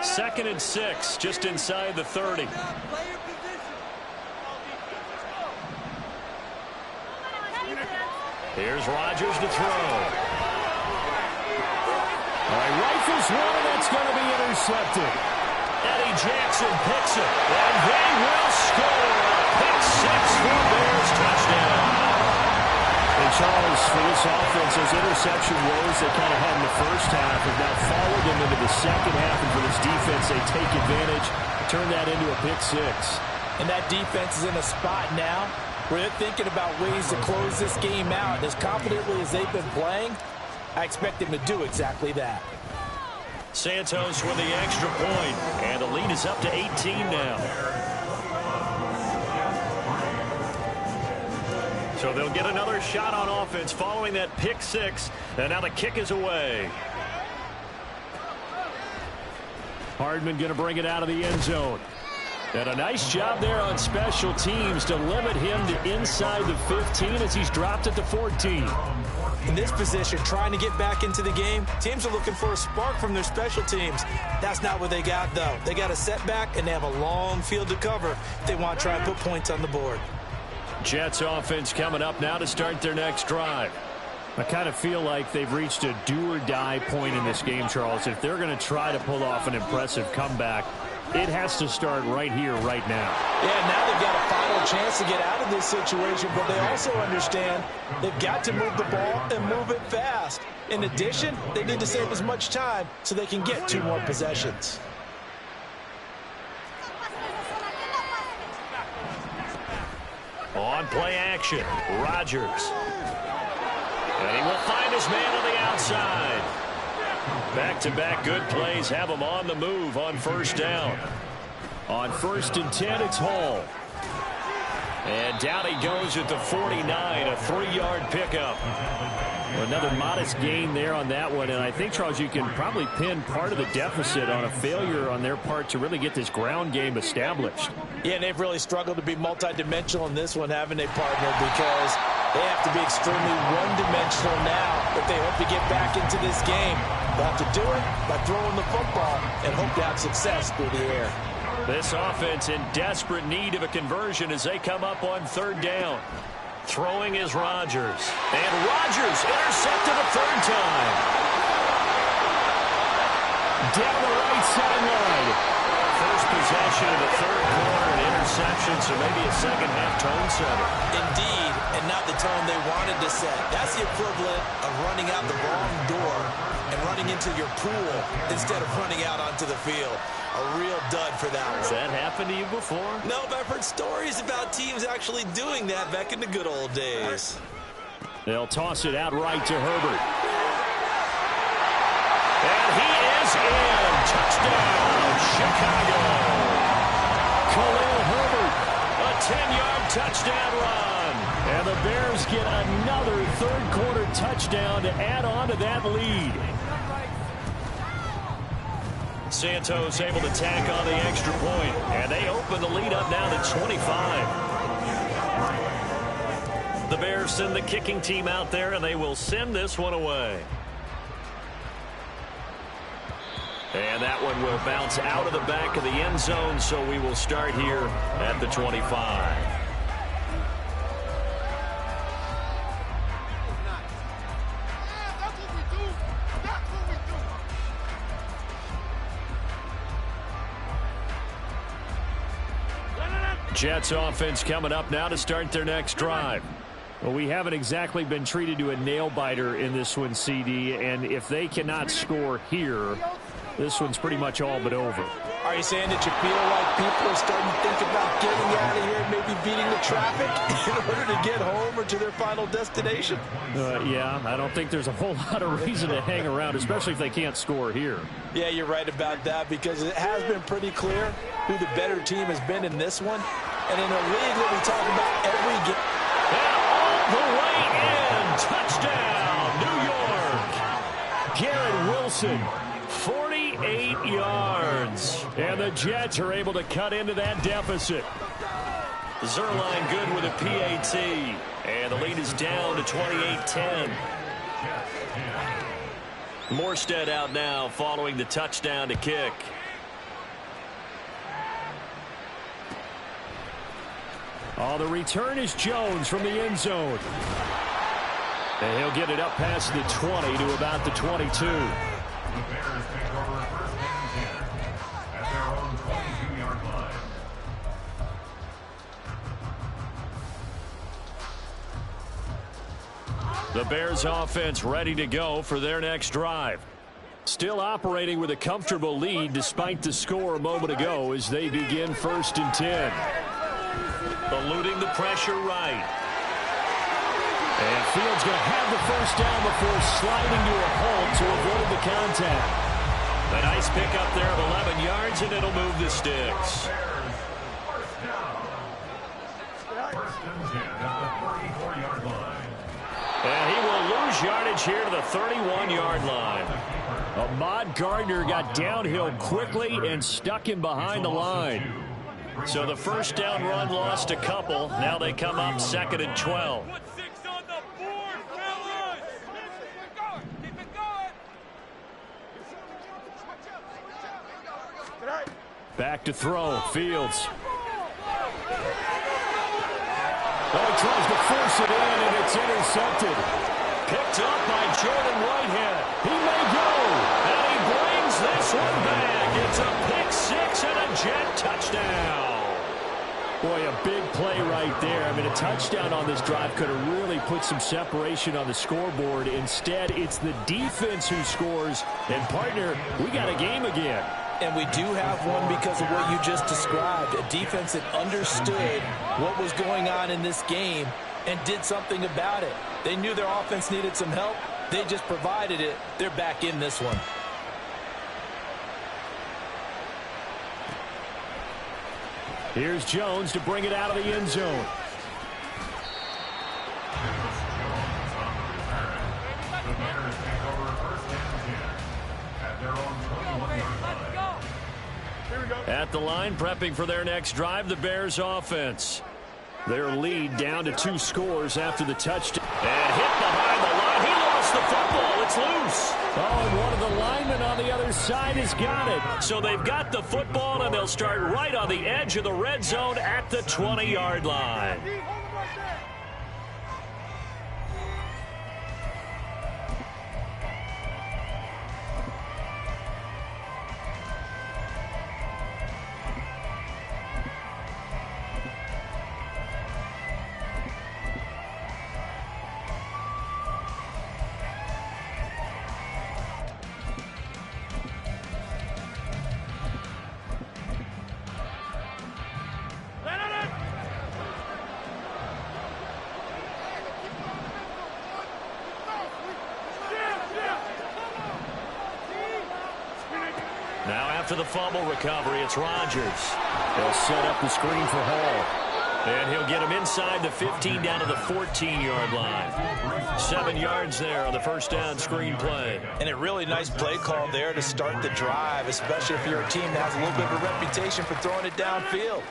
2nd and 6, just inside the 30. Here's Rodgers to throw. All right, rifles one, and that's going to be intercepted. Eddie Jackson picks it, and they will score. Pick 6 for Bears touchdown. And Charles, for this offense, those interception woes they kind of had in the first half have now followed them into the second half, and for this defense, they take advantage, turn that into a pick 6. And that defense is in a spot now where they're thinking about ways to close this game out. As confidently as they've been playing, I expect them to do exactly that. Santos with the extra point, and the lead is up to 18 now. So they'll get another shot on offense following that pick 6, and now the kick is away. Hardman going to bring it out of the end zone. And a nice job there on special teams to limit him to inside the 15 as he's dropped at the 14. In this position, trying to get back into the game, teams are looking for a spark from their special teams. That's not what they got, though. They got a setback, and they have a long field to cover if they want to try and put points on the board. Jets offense coming up now to start their next drive. I kind of feel like they've reached a do-or-die point in this game, Charles. If they're going to try to pull off an impressive comeback, it has to start right here, right now. Yeah, now they've got a final chance to get out of this situation, but they also understand they've got to move the ball and move it fast. In addition, they need to save as much time so they can get 2 more possessions. On play action, Rodgers. And he will find his man on the outside. Back-to-back good plays have him on the move on first down. On 1st and 10, it's Hall. And down he goes at the 49, a 3-yard pickup. Another modest gain there on that one, and I think, Charles, you can probably pin part of the deficit on a failure on their part to really get this ground game established. Yeah, and they've really struggled to be multidimensional in this one, haven't they, partner, because they have to be extremely one-dimensional now if they hope to get back into this game. They'll have to do it by throwing the football and hope to have success through the air. This offense in desperate need of a conversion as they come up on 3rd down. Throwing is Rodgers. And Rodgers intercepted a 3rd time. Down the right sideline. First possession of the 3rd quarter, an interception, so maybe a second-half tone setter. Indeed, and not the tone they wanted to set. That's the equivalent of running out the wrong door and running into your pool instead of running out onto the field. A real dud for that one. Has that happened to you before? No, but I've heard stories about teams actually doing that back in the good old days. They'll toss it out right to Herbert. And he is in. Touchdown, Chicago. Khalil Herbert. A 10-yard touchdown run. And the Bears get another 3rd quarter touchdown to add on to that lead. Santos able to tack on the extra point, and they open the lead up now to 25. The Bears send the kicking team out there, and they will send this one away. And that one will bounce out of the back of the end zone, so we will start here at the 25. Jets offense coming up now to start their next drive. Well, we haven't exactly been treated to a nail-biter in this one, CD, and if they cannot score here, this one's pretty much all but over. Are you saying that you feel like people are starting to think about getting out of here and maybe beating the traffic in order to get home or to their final destination? Yeah, I don't think there's a whole lot of reason to hang around, especially if they can't score here. Yeah, you're right about that, because it has been pretty clear who the better team has been in this one. And in a league that we talk about every game. And all the way in. Touchdown, New York. Garrett Wilson. 48 yards. And the Jets are able to cut into that deficit. Zerline good with a PAT. And the lead is down to 28-10. Morstead out now following the touchdown to kick. Oh, the return is Jones from the end zone. And he'll get it up past the 20 to about the 22. The Bears take over first and 10 at their own 22-yard line. The Bears offense ready to go for their next drive. Still operating with a comfortable lead despite the score a moment ago as they begin first and 10. Eluding the pressure right. And Fields going to have the first down before sliding to a halt to avoid the contact. A nice pickup there of 11 yards, and it'll move the sticks. First down. First and 10 at the 34-yard line. And he will lose yardage here to the 31-yard line. Ahmad Gardner got downhill quickly and stuck him behind the line. So the first down run lost a couple. Now they come up 2nd and 12. Back to throw. Fields. Oh, he tries to force it in, and it's intercepted. Picked up by Jordan Whitehead. He may go. And he brings this one back. It's a pick six and a Jet touchdown. Boy, a big play right there. I mean, a touchdown on this drive could have really put some separation on the scoreboard. Instead, it's the defense who scores. And, partner, we got a game again. And we do have one because of what you just described. A defense that understood what was going on in this game and did something about it. They knew their offense needed some help. They just provided it. They're back in this one. Here's Jones to bring it out of the end zone. The Bears take over first and 10 at their own 21-yard line. At the line, prepping for their next drive, the Bears offense. Their lead down to 2 scores after the touchdown. And hit behind the line. He lost the football. It's loose. Oh, and one of the linemen on the other side has got it. So they've got the football, and they'll start right on the edge of the red zone at the 20-yard line. Now after the fumble recovery, it's Rodgers. They'll set up the screen for Hall. And he'll get him inside the 15 down to the 14-yard line. 7 yards there on the first down screen play. And a really nice play call there to start the drive, especially if you're a team that has a little bit of a reputation for throwing it downfield.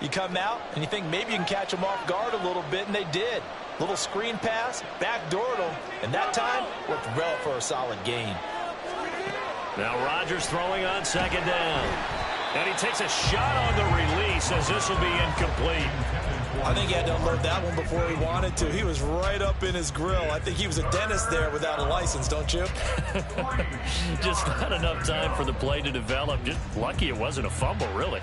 You come out and you think maybe you can catch them off guard a little bit, and they did. Little screen pass, backdoored them, and that time worked well for a solid gain. Now Rodgers throwing on 2nd down. And he takes a shot on the release as this will be incomplete. I think he had to unload that one before he wanted to. He was right up in his grill. I think he was a dentist there without a license, don't you? Just not enough time for the play to develop. Just lucky it wasn't a fumble, really.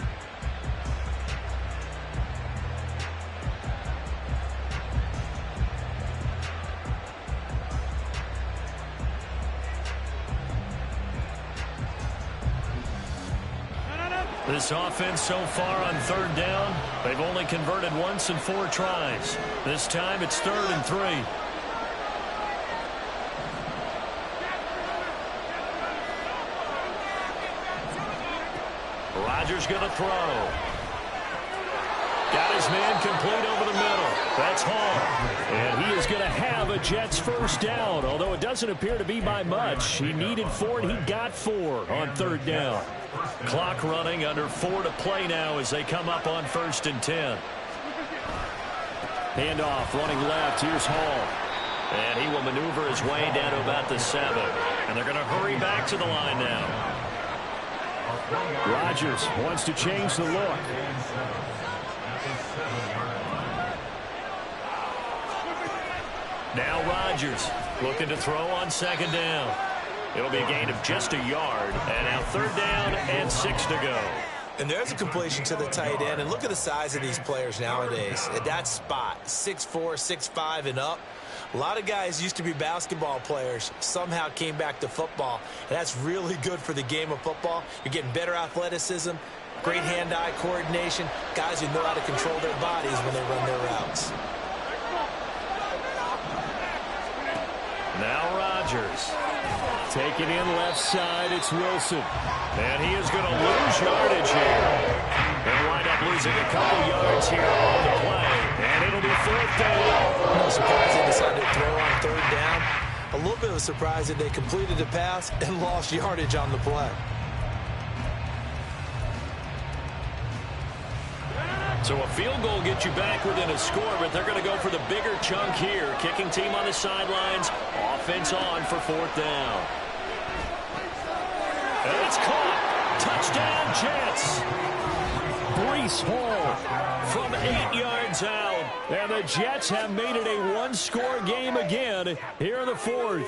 This offense so far on 3rd down, they've only converted once in 4 tries. This time it's 3rd and 3. Rodgers going to throw. Got his man complete over the middle. That's Hall. And he is going to have a Jets first down, although it doesn't appear to be by much. He needed 4, and he got 4 on 3rd down. Clock running, under 4 to play now as they come up on 1st and 10. Handoff, running left. Here's Hall. And he will maneuver his way down to about the 7. And they're going to hurry back to the line now. Rodgers wants to change the look. Now Rodgers looking to throw on second down. It'll be a gain of just a yard. And now third down and 6 to go. And there's a completion to the tight end. And look at the size of these players nowadays. At that spot, 6'4", 6'5", and up. A lot of guys used to be basketball players, somehow came back to football. And that's really good for the game of football. You're getting better athleticism, great hand-eye coordination, guys who know how to control their bodies when they run their routes. Now Rodgers. Taking in left side, it's Wilson. And he is going to lose yardage here. They'll wind up losing a couple yards here on the play. And it'll be fourth down. No surprise they decided to throw on third down. A little bit of a surprise that they completed the pass and lost yardage on the play. So a field goal gets you back within a score, but they're going to go for the bigger chunk here. Kicking team on the sidelines. Offense on for fourth down. And it's caught. Touchdown, Jets. Breece Hall From 8 yards out. And the Jets have made it a one-score game again here in the fourth.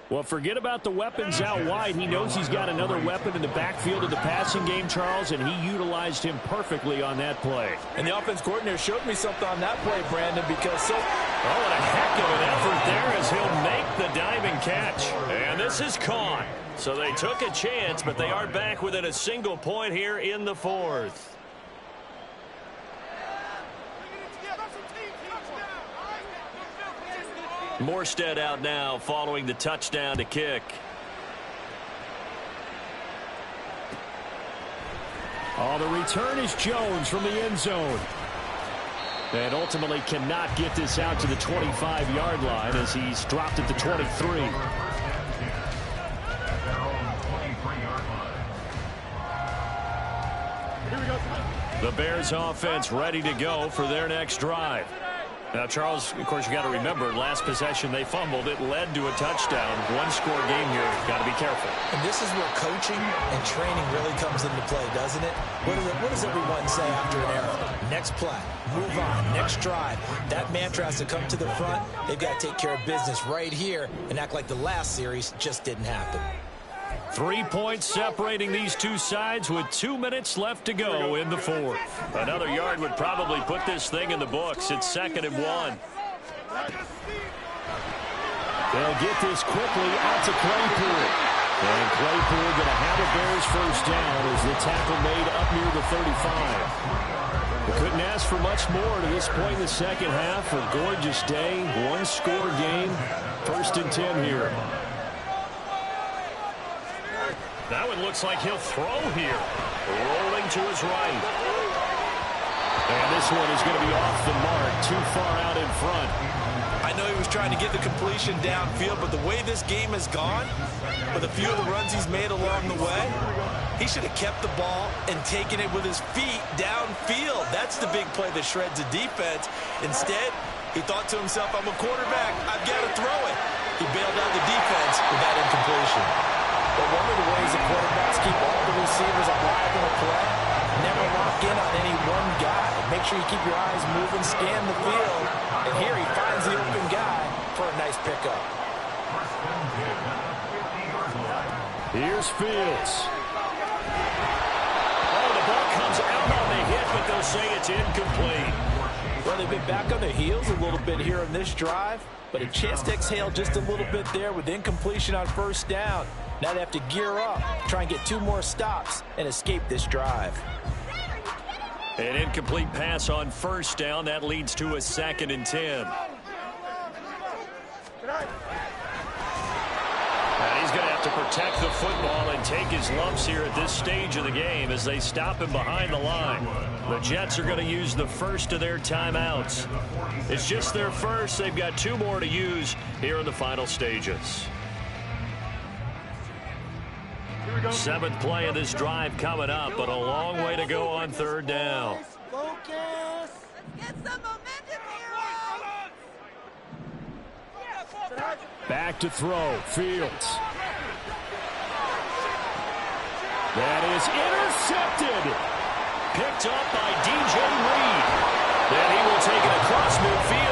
Well, forget about the weapons out wide. He knows he's got another weapon in the backfield of the passing game, Charles, and he utilized him perfectly on that play. And the offense coordinator showed me something on that play, Brandon, because Oh, and a heck of an effort there as he'll make the diving catch. And this is caught. So they took a chance, but they are back within a single point here in the fourth. Morstead out now following the touchdown to kick. Oh, the return is Jones from the end zone. And ultimately cannot get this out to the 25-yard line as he's dropped at the 23. The Bears offense ready to go for their next drive. Now, Charles, of course, you got to remember, last possession they fumbled. It led to a touchdown. One-score game here. Got to be careful. And this is where coaching and training really comes into play, doesn't it? What does everyone say after an error? Next play, move on, next drive. That mantra has to come to the front. They've got to take care of business right here and act like the last series just didn't happen. 3 points separating these two sides with 2 minutes left to go in the fourth. Another yard would probably put this thing in the books. It's 2nd and 1. They'll get this quickly out to Claypool. And Claypool going to have a Bears first down as the tackle made up near the 35. We couldn't ask for much more to this point in the second half. A gorgeous day, one-score game. 1st and 10 here. Now it looks like he'll throw here. Rolling to his right. And this one is going to be off the mark, too far out in front. I know he was trying to get the completion downfield, but the way this game has gone, with a few of the runs he's made along the way, he should have kept the ball and taken it with his feet downfield. That's the big play that shreds the defense. Instead, he thought to himself, I'm a quarterback, I've got to throw it. He bailed out the defense with that incompletion. But one of the ways the quarterbacks keep all the receivers alive in a play, never lock in on any one guy. Make sure you keep your eyes moving, scan the field. And here he finds the open guy for a nice pickup. Here's Fields. Oh, the ball comes out on the hit, but they'll say it's incomplete. Well, they've been back on their heels a little bit here in this drive, but a chance to exhale just a little bit there with incompletion on first down. Now they have to gear up, try and get 2 more stops, and escape this drive. An incomplete pass on first down. That leads to a 2nd and 10. And he's going to have to protect the football and take his lumps here at this stage of the game as they stop him behind the line. The Jets are going to use the first of their timeouts. It's just their first. They've got 2 more to use here in the final stages. 7th play of this drive coming up, but a long way to go on third down. Focus. Let's get some momentum here. Back to throw. Fields. That is intercepted. Picked up by DJ Reed. Then he will take it across midfield.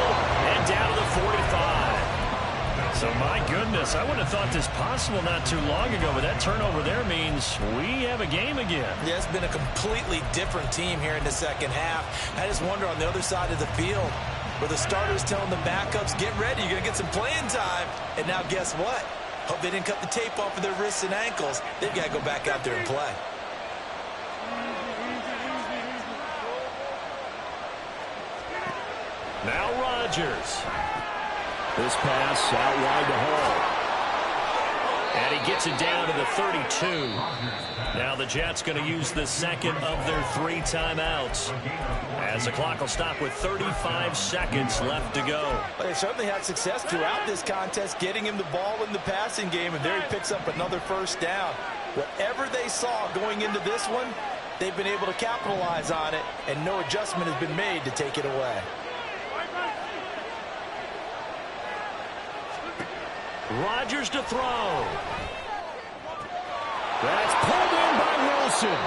So, my goodness, I wouldn't have thought this possible not too long ago, but that turnover there means we have a game again. Yeah, it's been a completely different team here in the second half. I just wonder on the other side of the field, where the starters telling the backups, get ready, you're going to get some playing time. And now guess what? Hope they didn't cut the tape off of their wrists and ankles. They've got to go back out there and play. Now Rodgers. This pass out wide to Hall. And he gets it down to the 32. Now the Jets going to use the second of their 3 timeouts, as the clock will stop with 35 seconds left to go. Well, they certainly had success throughout this contest, getting him the ball in the passing game, and there he picks up another first down. Whatever they saw going into this one, they've been able to capitalize on it, and no adjustment has been made to take it away. Rodgers to throw. That's pulled in by Wilson.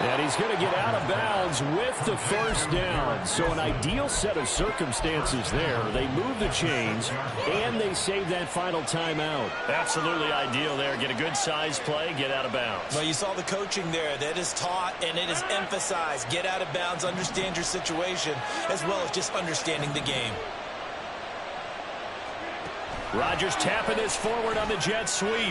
And he's going to get out of bounds with the first down. So an ideal set of circumstances there. They move the chains, and they save that final timeout. Absolutely ideal there. Get a good size play, get out of bounds. Well, you saw the coaching there. That is taught and it is emphasized. Get out of bounds, understand your situation, as well as just understanding the game. Rodgers tapping this forward on the jet sweep. He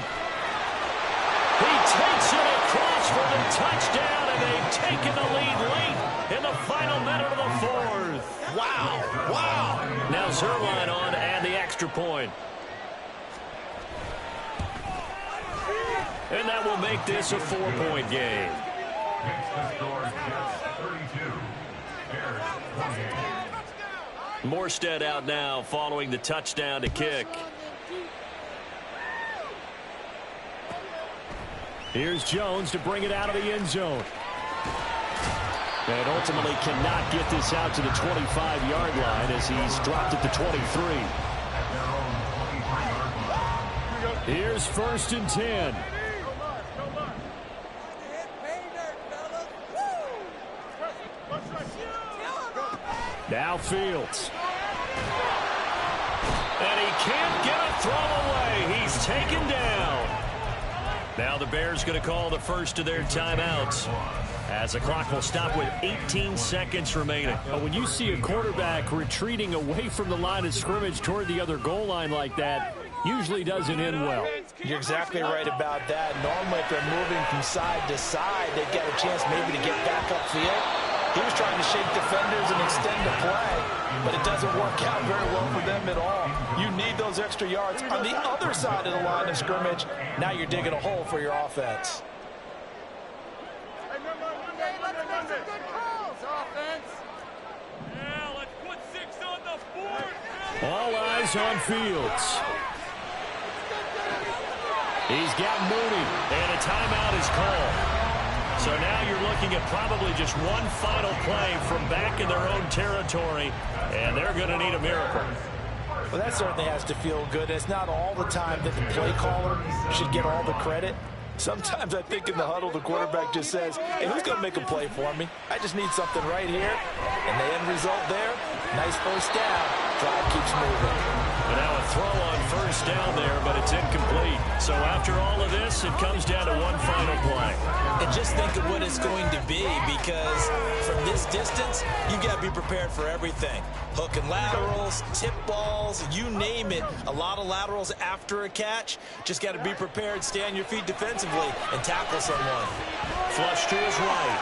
takes it across for the touchdown, and they've taken the lead late in the final minute of the fourth. Wow, wow. Now Zerline on and the extra point. And that will make this a 4-point game. Morstead out now following the touchdown to kick. Here's Jones to bring it out of the end zone. And ultimately cannot get this out to the 25-yard line as he's dropped at the 23. Here's 1st and 10. Now Fields. And he can't get a throw away. He's taken down. Now the Bears going to call the first of their timeouts, as the clock will stop with 18 seconds remaining. But when you see a quarterback retreating away from the line of scrimmage toward the other goal line like that, usually doesn't end well. You're exactly right about that. Normally, if they're moving from side to side, they've got a chance maybe to get back upfield. He was trying to shake defenders and extend the play, but it doesn't work out very well for them at all. You need those extra yards on the other side of the line of scrimmage. Now you're digging a hole for your offense. Hey, let's make some good calls, offense. Yeah, let's put 6 on the board. All eyes on Fields. He's got Mooney, and a timeout is called. So now you're looking at probably just one final play from back in their own territory, and they're going to need a miracle. Well, that certainly has to feel good. It's not all the time that the play caller should get all the credit. Sometimes I think in the huddle, the quarterback just says, hey, who's going to make a play for me? I just need something right here. And the end result there, nice first down. Drive keeps moving. And now a throw on first down there, but it's incomplete. So after all of this, it comes down to one final play. And just think of what it's going to be, because from this distance, you got to be prepared for everything. Hook and laterals, tip balls, you name it. A lot of laterals after a catch. Just got to be prepared, stay on your feet defensively, and tackle someone. Flush to his right.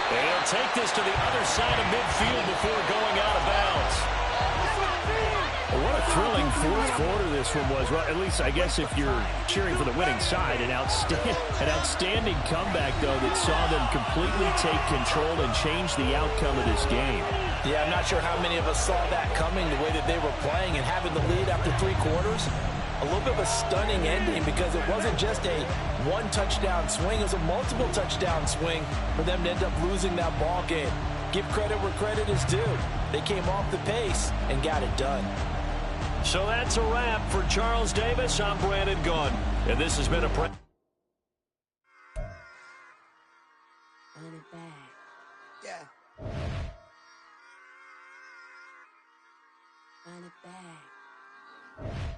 And he'll take this to the other side of midfield before going out of bounds. What a thrilling fourth quarter this one was. Well, at least I guess if you're cheering for the winning side, an outstanding comeback, though, that saw them completely take control and change the outcome of this game. Yeah, I'm not sure how many of us saw that coming, the way that they were playing, and having the lead after 3 quarters. A little bit of a stunning ending, because it wasn't just a one-touchdown swing. It was a multiple touchdown swing for them to end up losing that ball game. Give credit where credit is due. They came off the pace and got it done. So that's a wrap for Charles Davis. I'm Brandon Gunn, and this has been a Run it back. Yeah. Run it back. back.